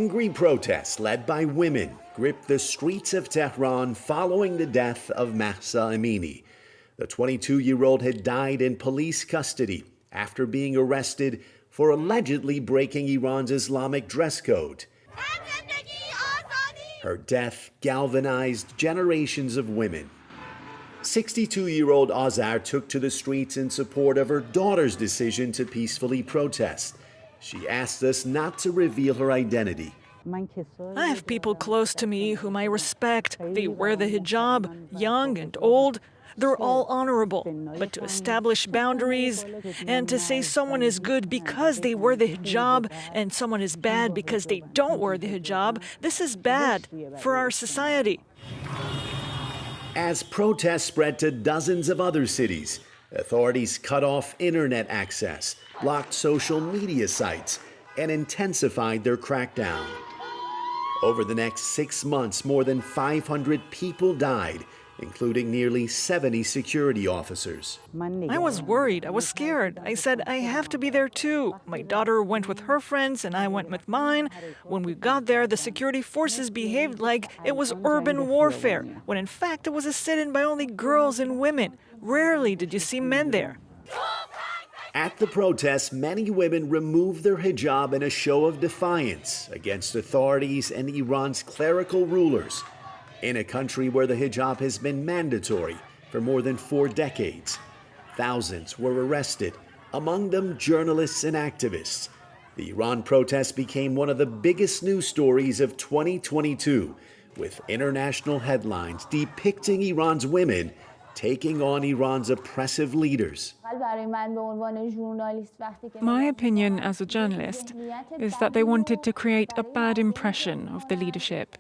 Angry protests led by women gripped the streets of Tehran following the death of Mahsa Amini. The 22-year-old had died in police custody after being arrested for allegedly breaking Iran's Islamic dress code. Her death galvanized generations of women. 62-year-old Azar took to the streets in support of her daughter's decision to peacefully protest. She asked us not to reveal her identity. I have people close to me whom I respect. They wear the hijab, young and old. They're all honorable. But to establish boundaries and to say someone is good because they wear the hijab and someone is bad because they don't wear the hijab, this is bad for our society. As protests spread to dozens of other cities, authorities cut off internet access, blocked social media sites, and intensified their crackdown. Over the next 6 months, more than 500 people died, including nearly 70 security officers. I was worried. I was scared. I said, I have to be there too. My daughter went with her friends and I went with mine. When we got there, the security forces behaved like it was urban warfare, when in fact it was a sit-in by only girls and women. Rarely did you see men there. At the protests, many women removed their hijab in a show of defiance against authorities and Iran's clerical rulers. In a country where the hijab has been mandatory for more than 4 decades, thousands were arrested, among them journalists and activists. The Iran protests became one of the biggest news stories of 2022, with international headlines depicting Iran's women taking on Iran's oppressive leaders. My opinion as a journalist is that they wanted to create a bad impression of the leadership.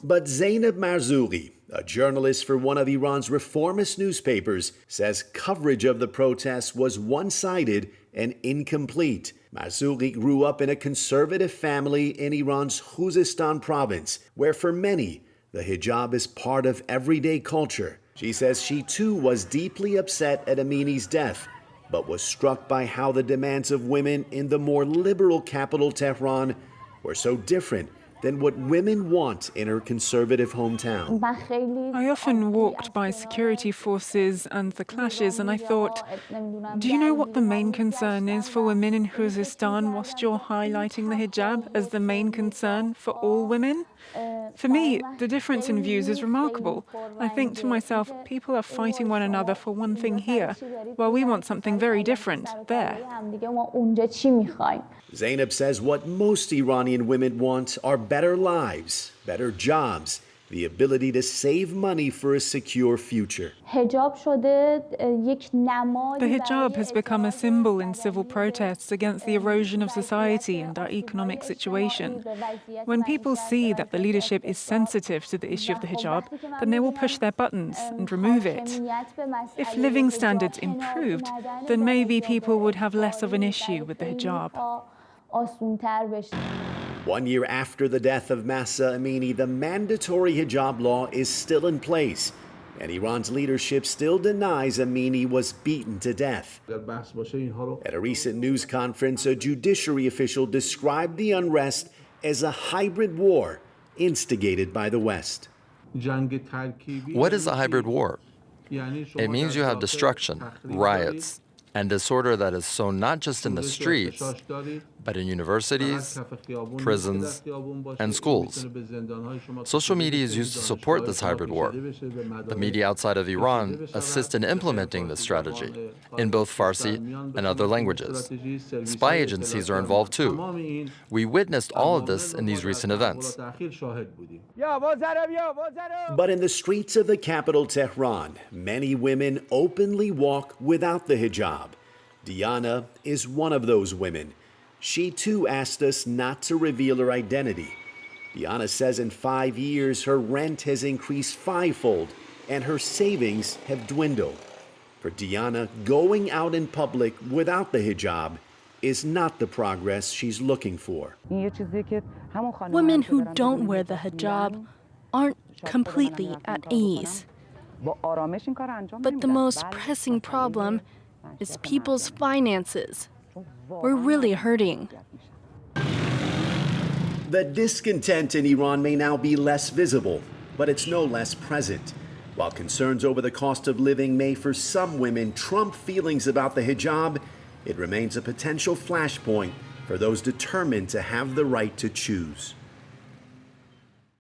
But Zainab Marzoughi, a journalist for one of Iran's reformist newspapers, says coverage of the protests was one-sided and incomplete. Marzoughi grew up in a conservative family in Iran's Khuzestan province, where for many, the hijab is part of everyday culture. She says she too was deeply upset at Amini's death, but was struck by how the demands of women in the more liberal capital Tehran were so different than what women want in her conservative hometown. I often walked by security forces and the clashes, and I thought, do you know what the main concern is for women in Khuzestan whilst you're highlighting the hijab as the main concern for all women? For me, the difference in views is remarkable. I think to myself, people are fighting one another for one thing here, while we want something very different there. Zainab says what most Iranian women want are better lives, better jobs, the ability to save money for a secure future. The hijab has become a symbol in civil protests against the erosion of society and our economic situation. When people see that the leadership is sensitive to the issue of the hijab, then they will push their buttons and remove it. If living standards improved, then maybe people would have less of an issue with the hijab. 1 year after the death of Mahsa Amini, the mandatory hijab law is still in place, and Iran's leadership still denies Amini was beaten to death. At a recent news conference, a judiciary official described the unrest as a hybrid war instigated by the West. What is a hybrid war? It means you have destruction, riots, and disorder that is sown not just in the streets, but in universities, prisons, and schools. Social media is used to support this hybrid war. The media outside of Iran assist in implementing this strategy in both Farsi and other languages. Spy agencies are involved too. We witnessed all of this in these recent events. But in the streets of the capital, Tehran, many women openly walk without the hijab. Diana is one of those women. She too asked us not to reveal her identity. Diana says in 5 years her rent has increased 5-fold and her savings have dwindled. For Diana, going out in public without the hijab is not the progress she's looking for. Women who don't wear the hijab aren't completely at ease. But the most pressing problem is people's finances. We're really hurting. The discontent in Iran may now be less visible, but it's no less present. While concerns over the cost of living may for some women trump feelings about the hijab, it remains a potential flashpoint for those determined to have the right to choose.